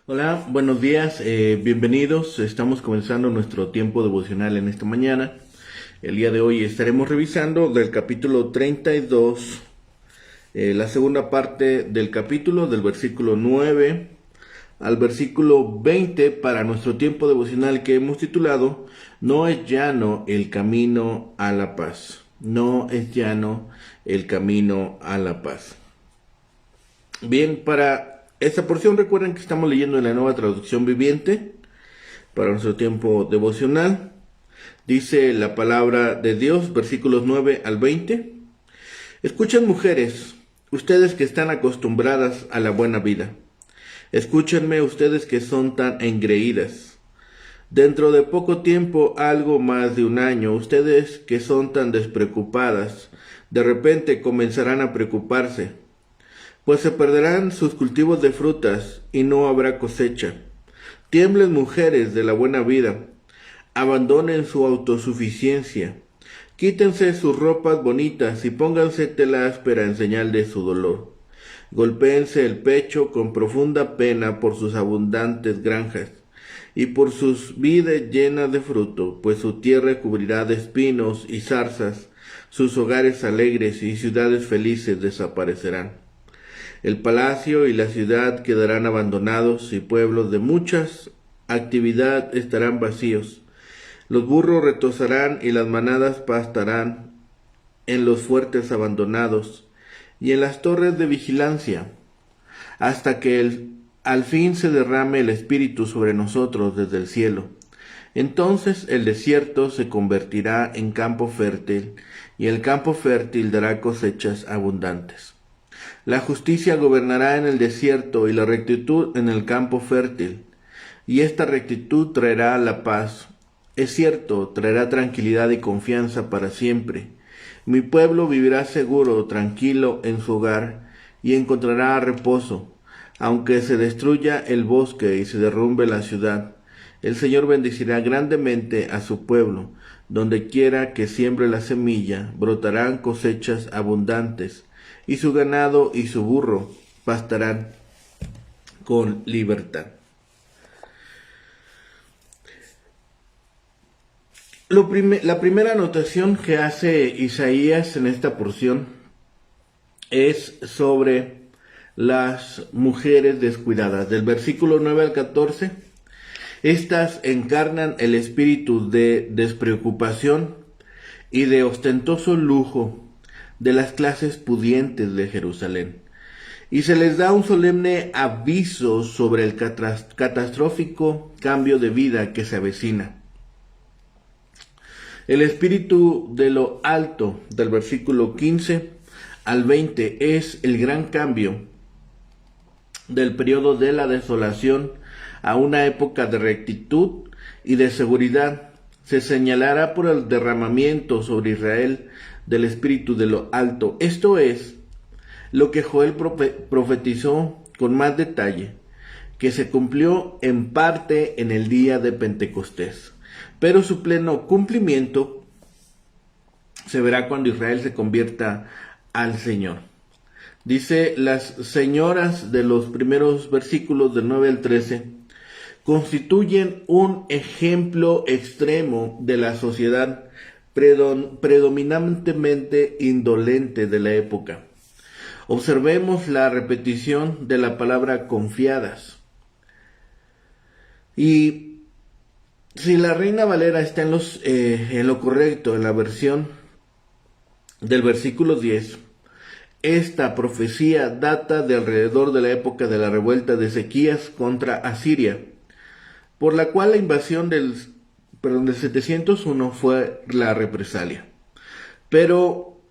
Hola, buenos días, bienvenidos. Estamos comenzando nuestro tiempo devocional en esta mañana. El día de hoy estaremos revisando del capítulo 32, la segunda parte del capítulo, del versículo 9 al versículo 20 para nuestro tiempo devocional que hemos titulado No es llano el camino a la paz. No es llano el camino a la paz. Bien, para esta porción recuerden que estamos leyendo en la Nueva Traducción Viviente para nuestro tiempo devocional. Dice la palabra de Dios, versículos 9 al 20. Escuchen, mujeres, ustedes que están acostumbradas a la buena vida. Escúchenme, ustedes que son tan engreídas. Dentro de poco tiempo, algo más de un año, ustedes que son tan despreocupadas, de repente comenzarán a preocuparse, pues se perderán sus cultivos de frutas y no habrá cosecha. Tiemblen, mujeres de la buena vida, abandonen su autosuficiencia, quítense sus ropas bonitas y pónganse tela áspera en señal de su dolor. Golpéense el pecho con profunda pena por sus abundantes granjas y por sus vides llenas de fruto, pues su tierra cubrirá de espinos y zarzas, sus hogares alegres y ciudades felices desaparecerán. El palacio y la ciudad quedarán abandonados y pueblos de muchas actividad estarán vacíos. Los burros retozarán y las manadas pastarán en los fuertes abandonados y en las torres de vigilancia, hasta que al fin se derrame el Espíritu sobre nosotros desde el cielo. Entonces el desierto se convertirá en campo fértil y el campo fértil dará cosechas abundantes. La justicia gobernará en el desierto y la rectitud en el campo fértil, y esta rectitud traerá la paz. Es cierto, traerá tranquilidad y confianza para siempre. Mi pueblo vivirá seguro, tranquilo en su hogar, y encontrará reposo, aunque se destruya el bosque y se derrumbe la ciudad. El Señor bendecirá grandemente a su pueblo. Donde quiera que siembre la semilla, brotarán cosechas abundantes, y su ganado y su burro pastarán con libertad. La primera anotación que hace Isaías en esta porción es sobre las mujeres descuidadas. Del versículo 9 al 14, estas encarnan el espíritu de despreocupación y de ostentoso lujo de las clases pudientes de Jerusalén. Y se les da un solemne aviso sobre el catastrófico cambio de vida que se avecina. El espíritu de lo alto, del versículo 15 al 20, es el gran cambio del periodo de la desolación a una época de rectitud y de seguridad. Se señalará por el derramamiento sobre Israel del espíritu de lo alto. Esto es lo que Joel profetizó con más detalle, que se cumplió en parte en el día de Pentecostés, pero su pleno cumplimiento se verá cuando Israel se convierta al Señor. Dice, las señoras de los primeros versículos del 9 al 13 constituyen un ejemplo extremo de la sociedad predominantemente indolente de la época. Observemos la repetición de la palabra confiadas. Y si la Reina Valera está en lo correcto, en la versión del versículo 10, esta profecía data de alrededor de la época de la revuelta de Ezequías contra Asiria, por la cual la invasión del 701 fue la represalia. Pero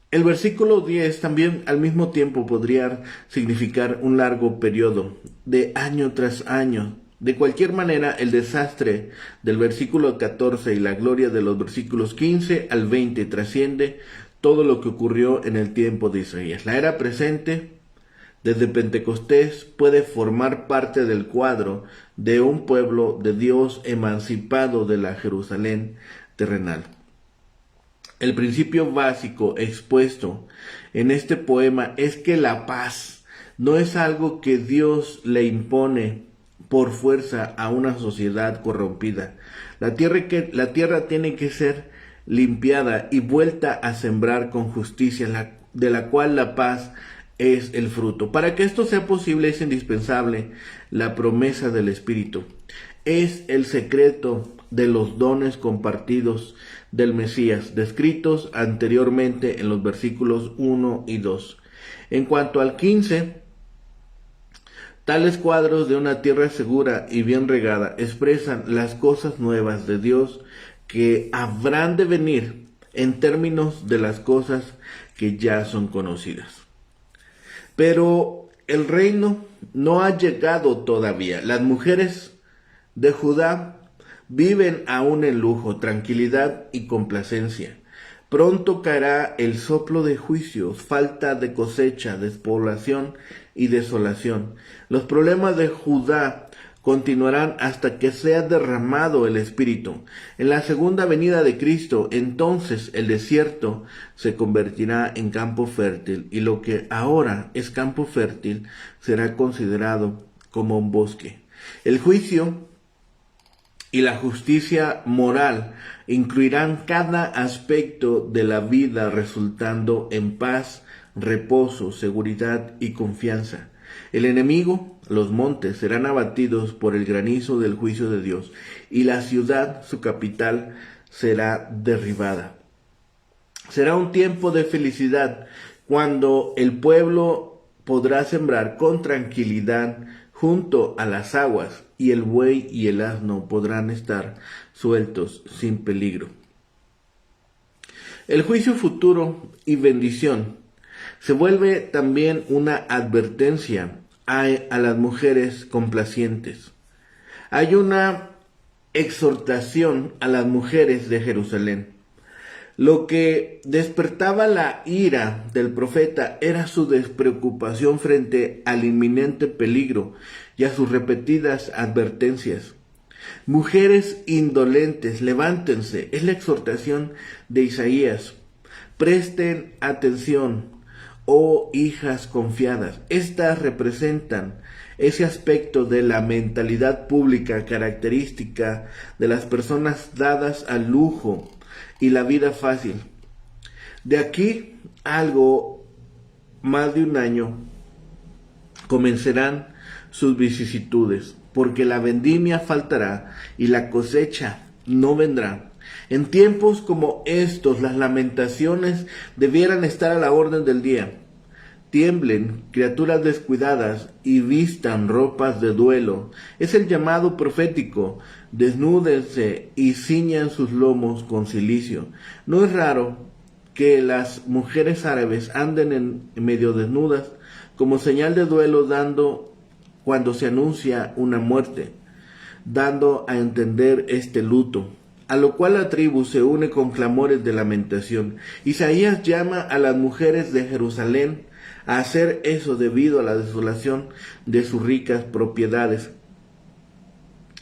el versículo 10 también al mismo tiempo podría significar un largo periodo de año tras año. De cualquier manera, el desastre del versículo 14 y la gloria de los versículos 15 al 20 trasciende todo lo que ocurrió en el tiempo de Isaías. La era presente, desde Pentecostés, puede formar parte del cuadro de un pueblo de Dios emancipado de la Jerusalén terrenal. El principio básico expuesto en este poema es que la paz no es algo que Dios le impone por fuerza a una sociedad corrompida. La tierra tiene que ser limpiada y vuelta a sembrar con justicia, de la cual la paz es el fruto. Para que esto sea posible es indispensable la promesa del Espíritu. Es el secreto de los dones compartidos del Mesías, descritos anteriormente en los versículos 1 y 2. En cuanto al 15, tales cuadros de una tierra segura y bien regada expresan las cosas nuevas de Dios que habrán de venir en términos de las cosas que ya son conocidas. Pero el reino no ha llegado todavía. Las mujeres de Judá viven aún en lujo, tranquilidad y complacencia. Pronto caerá el soplo de juicio, falta de cosecha, despoblación y desolación. Los problemas de Judá continuarán hasta que sea derramado el Espíritu. En la segunda venida de Cristo, entonces el desierto se convertirá en campo fértil, y lo que ahora es campo fértil será considerado como un bosque. El juicio y la justicia moral incluirán cada aspecto de la vida, resultando en paz, reposo, seguridad y confianza. El enemigo, los montes, serán abatidos por el granizo del juicio de Dios, y la ciudad, su capital, será derribada. Será un tiempo de felicidad cuando el pueblo podrá sembrar con tranquilidad junto a las aguas, y el buey y el asno podrán estar sueltos sin peligro. El juicio futuro y bendición se vuelve también una advertencia a las mujeres complacientes. Hay una exhortación a las mujeres de Jerusalén. Lo que despertaba la ira del profeta era su despreocupación frente al inminente peligro y a sus repetidas advertencias. Mujeres indolentes, levántense, es la exhortación de Isaías. Presten atención, oh hijas confiadas. Estas representan ese aspecto de la mentalidad pública característica de las personas dadas al lujo y la vida fácil. De aquí algo más de un año comenzarán sus vicisitudes, porque la vendimia faltará y la cosecha no vendrá. En tiempos como estos, las lamentaciones debieran estar a la orden del día. Tiemblen, criaturas descuidadas, y vistan ropas de duelo. Es el llamado profético. Desnúdense y ciñan sus lomos con cilicio. No es raro que las mujeres árabes anden en medio desnudas, como señal de duelo, cuando se anuncia una muerte, dando a entender este luto, a lo cual la tribu se une con clamores de lamentación. Isaías llama a las mujeres de Jerusalén a hacer eso debido a la desolación de sus ricas propiedades.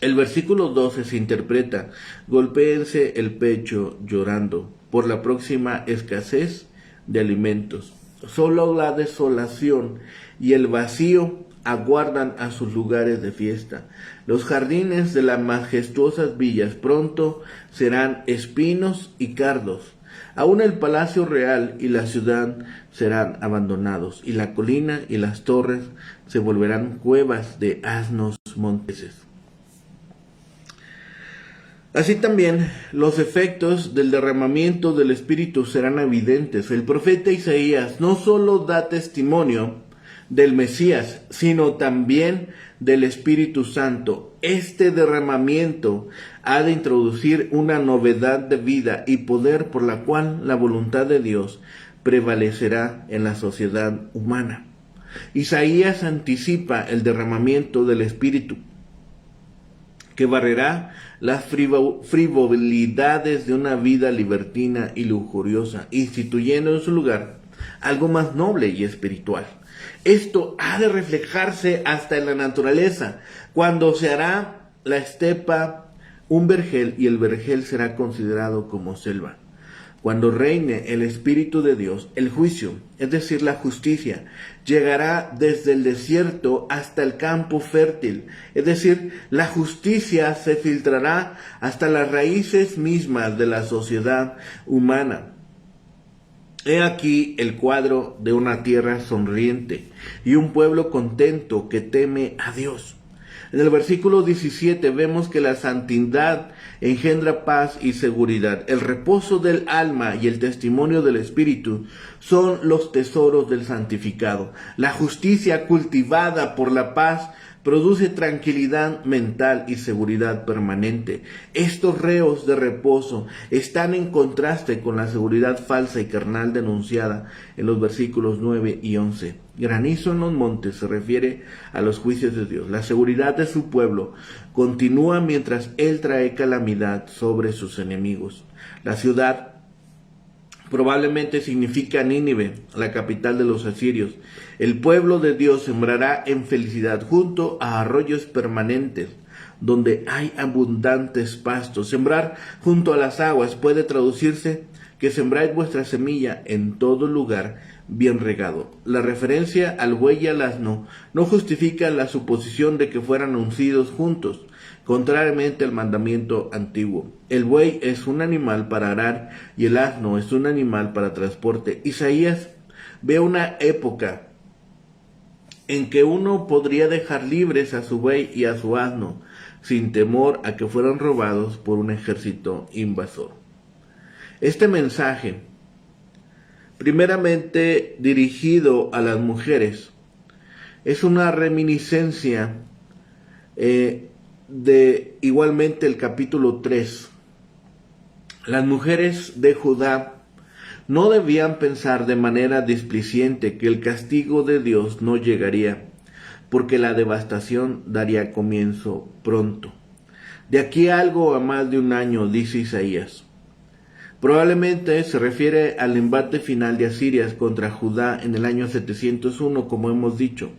El versículo 12 se interpreta: golpéense el pecho llorando por la próxima escasez de alimentos. Solo la desolación y el vacío aguardan a sus lugares de fiesta. Los jardines de las majestuosas villas pronto serán espinos y cardos. Aún el palacio real y la ciudad serán abandonados, y la colina y las torres se volverán cuevas de asnos monteses. Así también los efectos del derramamiento del Espíritu serán evidentes. El profeta Isaías no solo da testimonio del Mesías, sino también del Espíritu Santo. Este derramamiento ha de introducir una novedad de vida y poder por la cual la voluntad de Dios prevalecerá en la sociedad humana. Isaías anticipa el derramamiento del Espíritu, que barrerá las frivolidades de una vida libertina y lujuriosa, instituyendo en su lugar algo más noble y espiritual. Esto ha de reflejarse hasta en la naturaleza, cuando se hará la estepa un vergel, y el vergel será considerado como selva. Cuando reine el Espíritu de Dios, el juicio, es decir, la justicia, llegará desde el desierto hasta el campo fértil. Es decir, la justicia se filtrará hasta las raíces mismas de la sociedad humana. He aquí el cuadro de una tierra sonriente y un pueblo contento que teme a Dios. En el versículo 17 vemos que la santidad engendra paz y seguridad. El reposo del alma y el testimonio del Espíritu son los tesoros del santificado. La justicia cultivada por la paz produce tranquilidad mental y seguridad permanente. Estos reos de reposo están en contraste con la seguridad falsa y carnal denunciada en los versículos 9 y 11. Granizo en los montes se refiere a los juicios de Dios. La seguridad de su pueblo continúa mientras Él trae calamidad sobre sus enemigos. La ciudad probablemente significa Nínive, la capital de los asirios. El pueblo de Dios sembrará en felicidad junto a arroyos permanentes, donde hay abundantes pastos. Sembrar junto a las aguas puede traducirse que sembráis vuestra semilla en todo lugar bien regado. La referencia al buey y al asno no justifica la suposición de que fueran uncidos juntos, contrariamente al mandamiento antiguo. El buey es un animal para arar y el asno es un animal para transporte. Isaías ve una época en que uno podría dejar libres a su buey y a su asno, sin temor a que fueran robados por un ejército invasor. Este mensaje, primeramente dirigido a las mujeres, es una reminiscencia de igualmente el capítulo 3. Las mujeres de Judá no debían pensar de manera displicente que el castigo de Dios no llegaría, porque la devastación daría comienzo pronto. De aquí a algo a más de un año, dice Isaías. Probablemente se refiere al embate final de Asiria contra Judá en el año 701, como hemos dicho,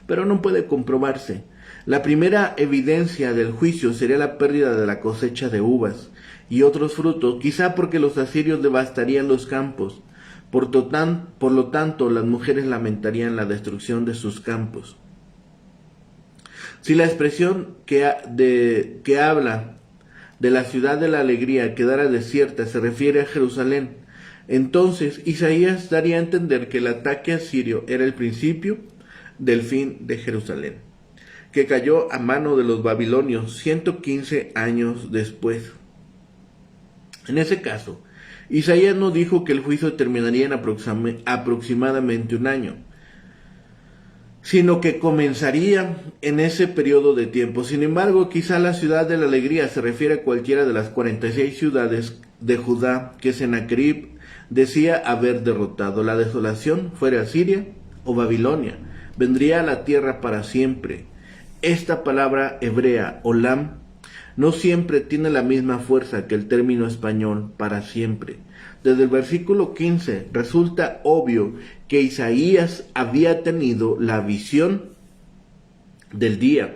pero no puede comprobarse. La primera evidencia del juicio sería la pérdida de la cosecha de uvas y otros frutos, quizá porque los asirios devastarían los campos. Por lo tanto, las mujeres lamentarían la destrucción de sus campos. Si la expresión que habla de la ciudad de la alegría quedara desierta se refiere a Jerusalén, entonces Isaías daría a entender que el ataque asirio era el principio del fin de Jerusalén, que cayó a mano de los babilonios 115 años después. En ese caso, Isaías no dijo que el juicio terminaría en aproximadamente un año, sino que comenzaría en ese periodo de tiempo. Sin embargo, quizá la ciudad de la alegría se refiere a cualquiera de las 46 ciudades de Judá que Sennacherib decía haber derrotado. La desolación fuera Asiria o Babilonia, vendría a la tierra para siempre. Esta palabra hebrea, olam, no siempre tiene la misma fuerza que el término español para siempre. Desde el versículo 15 resulta obvio que Isaías había tenido la visión del día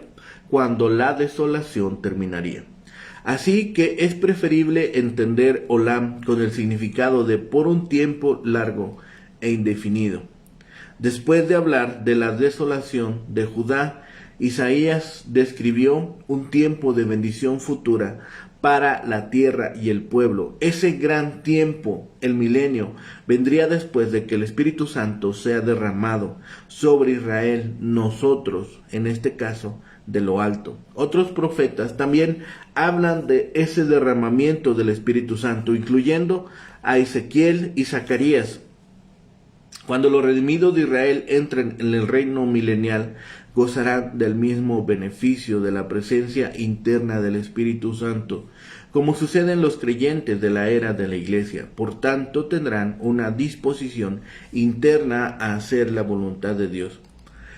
cuando la desolación terminaría. Así que es preferible entender olam con el significado de por un tiempo largo e indefinido. Después de hablar de la desolación de Judá, Isaías describió un tiempo de bendición futura para la tierra y el pueblo. Ese gran tiempo, el milenio, vendría después de que el Espíritu Santo sea derramado sobre Israel, nosotros, en este caso, de lo alto. Otros profetas también hablan de ese derramamiento del Espíritu Santo, incluyendo a Ezequiel y Zacarías. Cuando los redimidos de Israel entren en el reino milenial, gozarán del mismo beneficio de la presencia interna del Espíritu Santo, como sucede en los creyentes de la era de la Iglesia. Por tanto, tendrán una disposición interna a hacer la voluntad de Dios.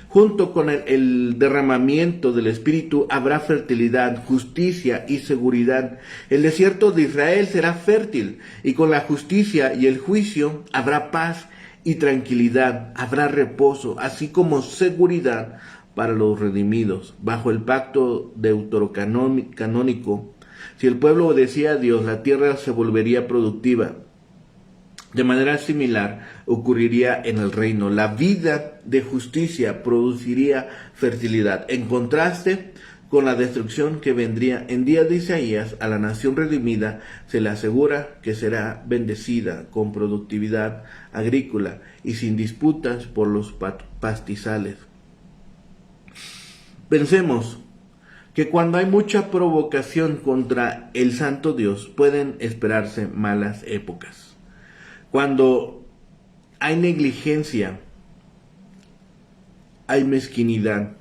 Junto con el derramamiento del Espíritu habrá fertilidad, justicia y seguridad. El desierto de Israel será fértil, y con la justicia y el juicio habrá paz y tranquilidad, habrá reposo, así como seguridad para los redimidos. Bajo el pacto deuterocanónico, si el pueblo obedecía a Dios, la tierra se volvería productiva. De manera similar ocurriría en el reino. La vida de justicia produciría fertilidad. En contraste con la destrucción que vendría en días de Isaías, a la nación redimida se le asegura que será bendecida con productividad agrícola y sin disputas por los pastizales. Pensemos que cuando hay mucha provocación contra el Santo Dios pueden esperarse malas épocas. Cuando hay negligencia, hay mezquinidad.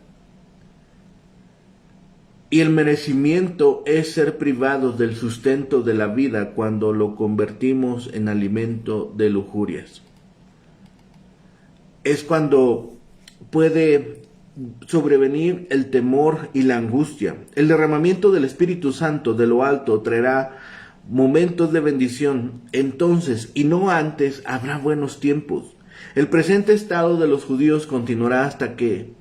Y el merecimiento es ser privados del sustento de la vida cuando lo convertimos en alimento de lujurias. Es cuando puede sobrevenir el temor y la angustia. El derramamiento del Espíritu Santo de lo alto traerá momentos de bendición. Entonces, y no antes, habrá buenos tiempos. El presente estado de los judíos continuará hasta que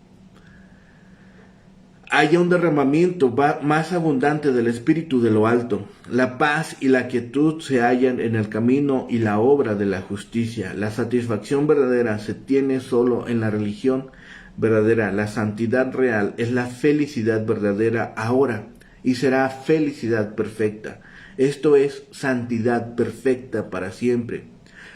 haya un derramamiento más abundante del Espíritu de lo alto. La paz y la quietud se hallan en el camino y la obra de la justicia. La satisfacción verdadera se tiene solo en la religión verdadera. La santidad real es la felicidad verdadera ahora y será felicidad perfecta. Esto es santidad perfecta para siempre.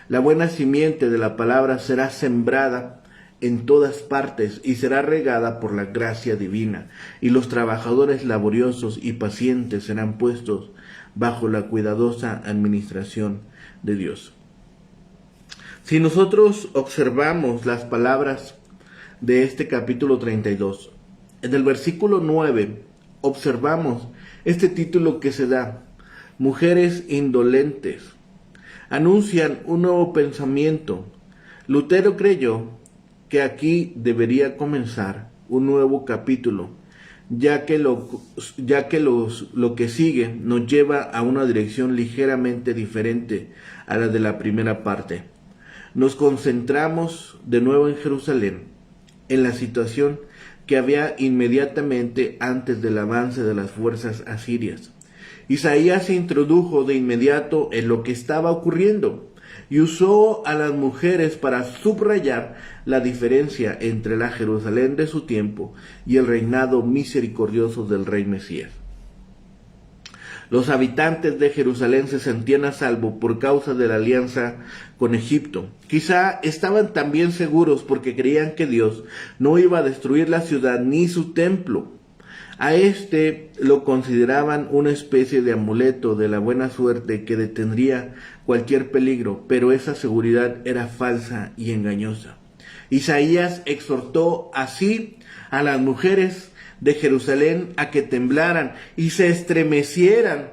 La buena simiente de la palabra será sembrada en todas partes y será regada por la gracia divina, y los trabajadores laboriosos y pacientes serán puestos bajo la cuidadosa administración de Dios. Si nosotros observamos las palabras de este capítulo 32, en el versículo 9 observamos este título que se da: Mujeres indolentes anuncian un nuevo pensamiento. Lutero creyó que aquí debería comenzar un nuevo capítulo, ya que lo que sigue nos lleva a una dirección ligeramente diferente a la de la primera parte. Nos concentramos de nuevo en Jerusalén, en la situación que había inmediatamente antes del avance de las fuerzas asirias. Isaías se introdujo de inmediato en lo que estaba ocurriendo y usó a las mujeres para subrayar la diferencia entre la Jerusalén de su tiempo y el reinado misericordioso del rey Mesías. Los habitantes de Jerusalén se sentían a salvo por causa de la alianza con Egipto. Quizá estaban también seguros porque creían que Dios no iba a destruir la ciudad ni su templo. A este lo consideraban una especie de amuleto de la buena suerte que detendría cualquier peligro, pero esa seguridad era falsa y engañosa. Isaías exhortó así a las mujeres de Jerusalén a que temblaran y se estremecieran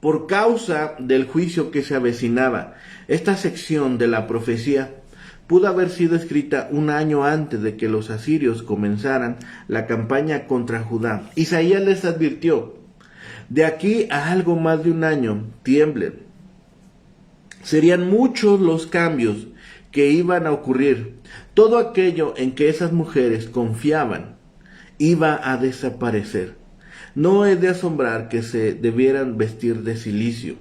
por causa del juicio que se avecinaba. Esta sección de la profecía pudo haber sido escrita un año antes de que los asirios comenzaran la campaña contra Judá. Isaías les advirtió: de aquí a algo más de un año, tiemblen. Serían muchos los cambios que iban a ocurrir. Todo aquello en que esas mujeres confiaban iba a desaparecer. No es de asombrar que se debieran vestir de cilicio.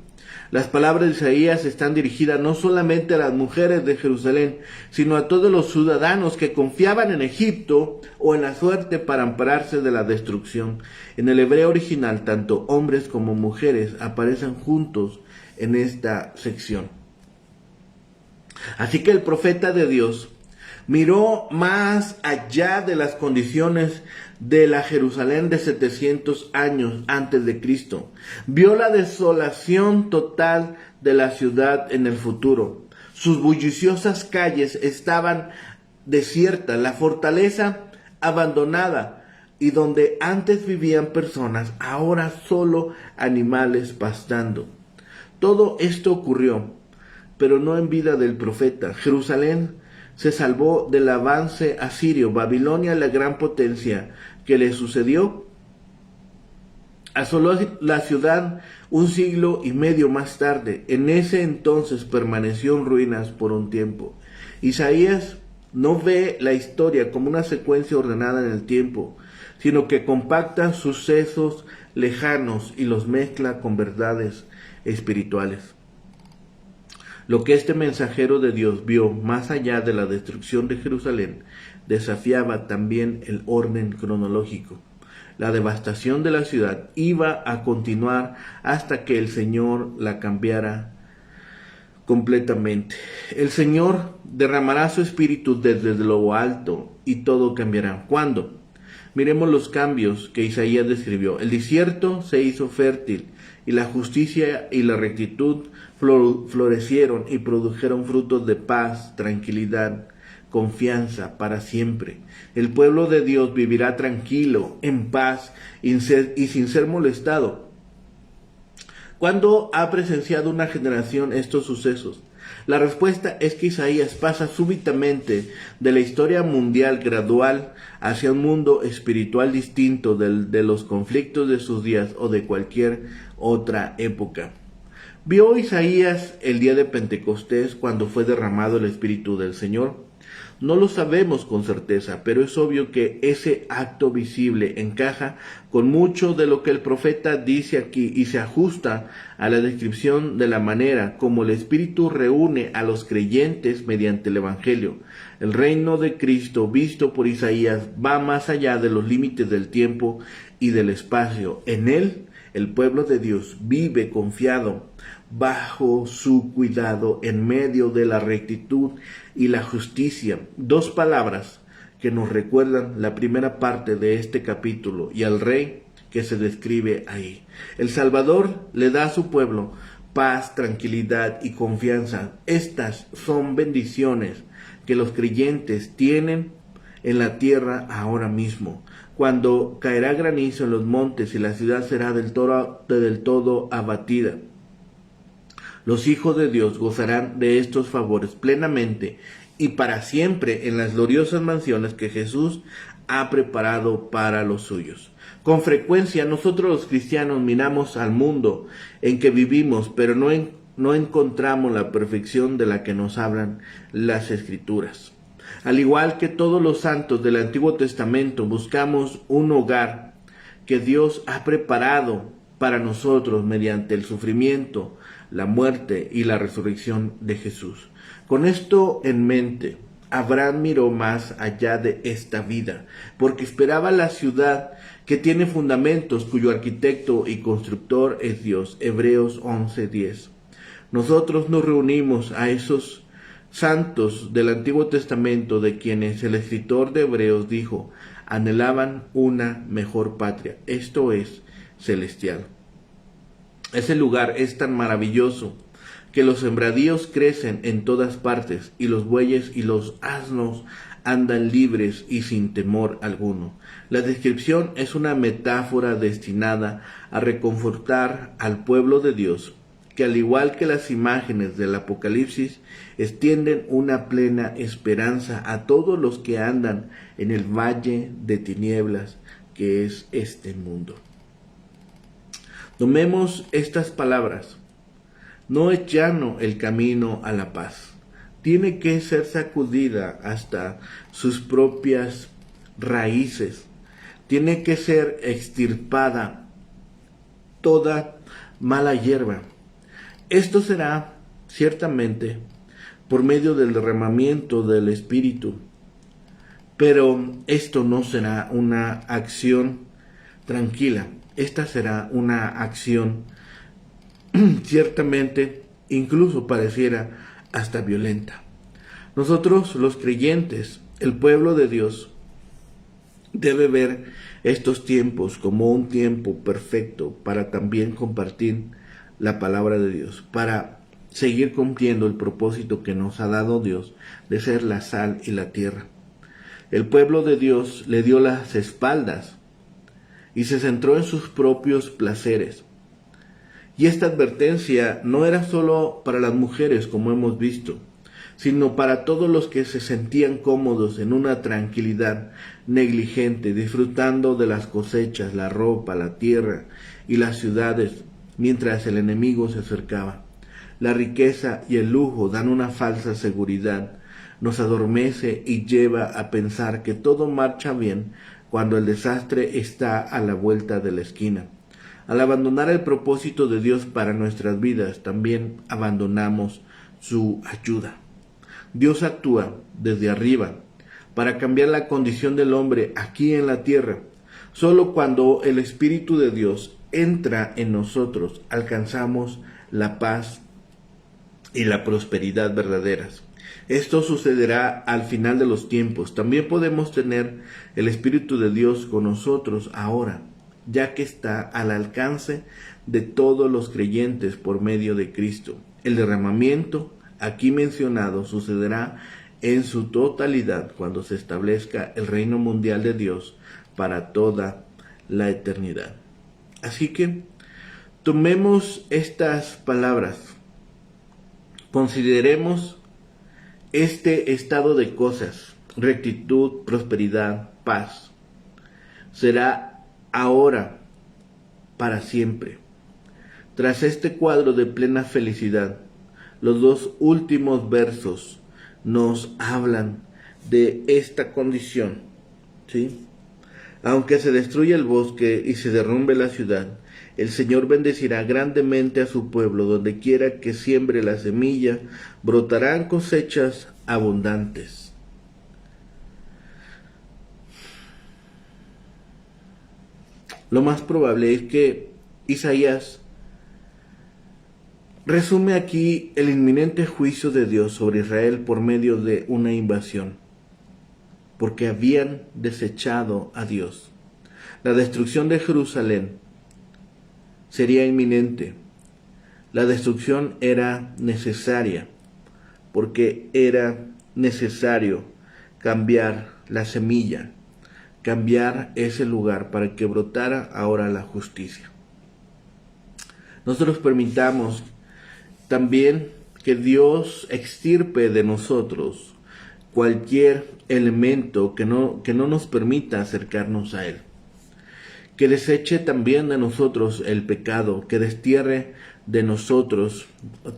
Las palabras de Isaías están dirigidas no solamente a las mujeres de Jerusalén, sino a todos los ciudadanos que confiaban en Egipto o en la suerte para ampararse de la destrucción. En el hebreo original, tanto hombres como mujeres aparecen juntos en esta sección. Así que el profeta de Dios miró más allá de las condiciones de la Jerusalén de 700 años antes de Cristo. Vio la desolación total de la ciudad en el futuro. Sus bulliciosas calles estaban desiertas, la fortaleza abandonada, y donde antes vivían personas, ahora solo animales pastando. Todo esto ocurrió, pero no en vida del profeta. Jerusalén se salvó del avance asirio. Babilonia, la gran potencia que le sucedió, asoló la ciudad un siglo y medio más tarde. En ese entonces permaneció en ruinas por un tiempo. Isaías no ve la historia como una secuencia ordenada en el tiempo, sino que compacta sucesos lejanos y los mezcla con verdades espirituales. Lo que este mensajero de Dios vio más allá de la destrucción de Jerusalén desafiaba también el orden cronológico. La devastación de la ciudad iba a continuar hasta que el Señor la cambiara completamente. El Señor derramará su espíritu desde lo alto y todo cambiará. ¿Cuándo? Miremos los cambios que Isaías describió. El desierto se hizo fértil y la justicia y la rectitud florecieron y produjeron frutos de paz, tranquilidad, confianza para siempre. El pueblo de Dios vivirá tranquilo, en paz y sin ser molestado. ¿Cuándo ha presenciado una generación estos sucesos? La respuesta es que Isaías pasa súbitamente de la historia mundial gradual hacia un mundo espiritual distinto de los conflictos de sus días o de cualquier otra época. ¿Vio Isaías el día de Pentecostés cuando fue derramado el Espíritu del Señor? No lo sabemos con certeza, pero es obvio que ese acto visible encaja con mucho de lo que el profeta dice aquí y se ajusta a la descripción de la manera como el Espíritu reúne a los creyentes mediante el Evangelio. El reino de Cristo visto por Isaías va más allá de los límites del tiempo y del espacio. En él, el pueblo de Dios vive confiado bajo su cuidado en medio de la rectitud y la justicia. Dos palabras que nos recuerdan la primera parte de este capítulo y al rey que se describe ahí. El Salvador le da a su pueblo paz, tranquilidad y confianza. Estas son bendiciones que los creyentes tienen en la tierra ahora mismo. Cuando caerá granizo en los montes y la ciudad será del todo abatida, los hijos de Dios gozarán de estos favores plenamente y para siempre en las gloriosas mansiones que Jesús ha preparado para los suyos. Con frecuencia nosotros los cristianos miramos al mundo en que vivimos, pero no encontramos la perfección de la que nos hablan las Escrituras. Al igual que todos los santos del Antiguo Testamento, buscamos un hogar que Dios ha preparado para nosotros mediante el sufrimiento, la muerte y la resurrección de Jesús. Con esto en mente, Abraham miró más allá de esta vida, porque esperaba la ciudad que tiene fundamentos, cuyo arquitecto y constructor es Dios. Hebreos 11:10. Nosotros nos reunimos a esos santos del Antiguo Testamento de quienes el escritor de Hebreos dijo, anhelaban una mejor patria, esto es, celestial. Ese lugar es tan maravilloso que los sembradíos crecen en todas partes y los bueyes y los asnos andan libres y sin temor alguno. La descripción es una metáfora destinada a reconfortar al pueblo de Dios, que al igual que las imágenes del Apocalipsis, extienden una plena esperanza a todos los que andan en el valle de tinieblas que es este mundo. Tomemos estas palabras. No es llano el camino a la paz. Tiene que ser sacudida hasta sus propias raíces. Tiene que ser extirpada toda mala hierba. Esto será ciertamente por medio del derramamiento del Espíritu. Pero esto no será una acción tranquila. Esta será una acción ciertamente, incluso pareciera hasta violenta. Nosotros los creyentes, el pueblo de Dios, debe ver estos tiempos como un tiempo perfecto para también compartir la palabra de Dios, para seguir cumpliendo el propósito que nos ha dado Dios de ser la sal y la tierra. El pueblo de Dios le dio las espaldas y se centró en sus propios placeres. Y esta advertencia no era solo para las mujeres, como hemos visto, sino para todos los que se sentían cómodos en una tranquilidad negligente, disfrutando de las cosechas, la ropa, la tierra y las ciudades, mientras el enemigo se acercaba. La riqueza y el lujo dan una falsa seguridad, nos adormece y lleva a pensar que todo marcha bien cuando el desastre está a la vuelta de la esquina. Al abandonar el propósito de Dios para nuestras vidas, también abandonamos su ayuda. Dios actúa desde arriba para cambiar la condición del hombre aquí en la tierra. Solo cuando el Espíritu de Dios entra en nosotros alcanzamos la paz y la prosperidad verdaderas. Esto sucederá al final de los tiempos. También podemos tener el Espíritu de Dios con nosotros ahora, ya que está al alcance de todos los creyentes por medio de Cristo. El derramamiento aquí mencionado sucederá en su totalidad cuando se establezca el reino mundial de Dios para toda la eternidad. Así que tomemos estas palabras, consideremos este estado de cosas: rectitud, prosperidad, paz. Será ahora, para siempre. Tras este cuadro de plena felicidad, los dos últimos versos nos hablan de esta condición, ¿sí? Aunque se destruya el bosque y se derrumbe la ciudad, el Señor bendecirá grandemente a su pueblo. Donde quiera que siembre la semilla, brotarán cosechas abundantes. Lo más probable es que Isaías resume aquí el inminente juicio de Dios sobre Israel por medio de una invasión, porque habían desechado a Dios. La destrucción de Jerusalén sería inminente. La destrucción era necesaria, porque era necesario cambiar la semilla, cambiar ese lugar para que brotara ahora la justicia. Nosotros permitamos también que Dios extirpe de nosotros cualquier elemento que no nos permita acercarnos a Él. Que deseche también de nosotros el pecado, que destierre de nosotros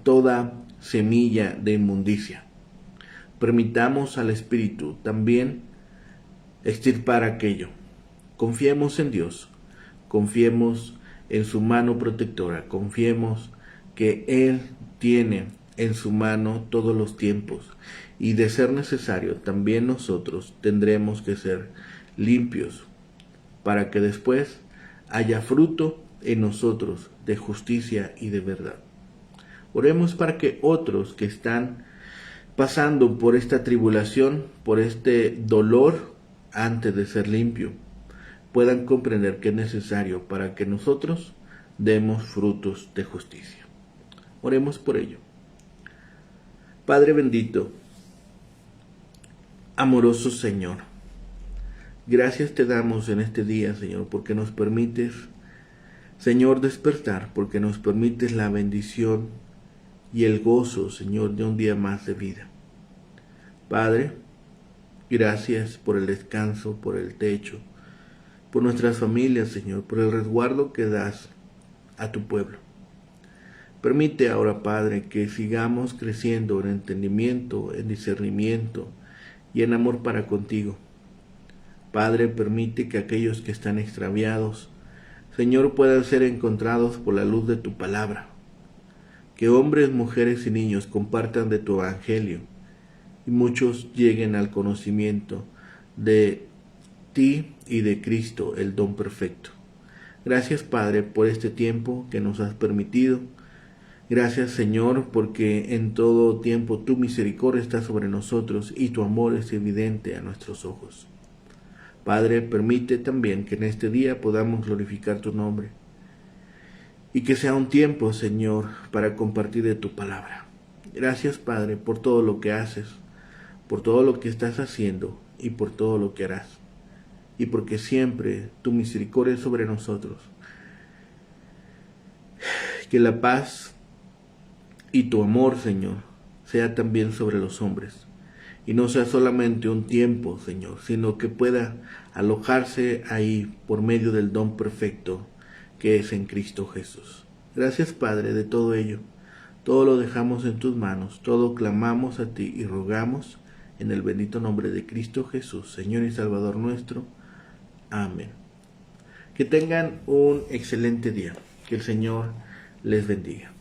toda semilla de inmundicia. Permitamos al Espíritu también extirpar aquello. Confiemos en Dios, confiemos en su mano protectora, confiemos que Él tiene en su mano todos los tiempos, y de ser necesario también nosotros tendremos que ser limpios para que después haya fruto en nosotros de justicia y de verdad. Oremos para que otros que están pasando por esta tribulación, por este dolor antes de ser limpio, puedan comprender que es necesario para que nosotros demos frutos de justicia. Oremos por ello. Padre bendito, amoroso Señor, gracias te damos en este día, Señor, porque nos permites, Señor, despertar, porque nos permites la bendición y el gozo, Señor, de un día más de vida. Padre, gracias por el descanso, por el techo, por nuestras familias, Señor, por el resguardo que das a tu pueblo. Permite ahora, Padre, que sigamos creciendo en entendimiento, en discernimiento y en amor para contigo. Padre, permite que aquellos que están extraviados, Señor, puedan ser encontrados por la luz de tu palabra. Que hombres, mujeres y niños compartan de tu evangelio y muchos lleguen al conocimiento de ti y de Cristo, el don perfecto. Gracias, Padre, por este tiempo que nos has permitido. Gracias, Señor, porque en todo tiempo tu misericordia está sobre nosotros y tu amor es evidente a nuestros ojos. Padre, permite también que en este día podamos glorificar tu nombre y que sea un tiempo, Señor, para compartir de tu palabra. Gracias, Padre, por todo lo que haces, por todo lo que estás haciendo y por todo lo que harás. Y porque siempre tu misericordia es sobre nosotros. Que la paz y tu amor, Señor, sea también sobre los hombres. Y no sea solamente un tiempo, Señor, sino que pueda alojarse ahí por medio del don perfecto que es en Cristo Jesús. Gracias, Padre, de todo ello. Todo lo dejamos en tus manos, todo clamamos a ti y rogamos en el bendito nombre de Cristo Jesús, Señor y Salvador nuestro. Amén. Que tengan un excelente día. Que el Señor les bendiga.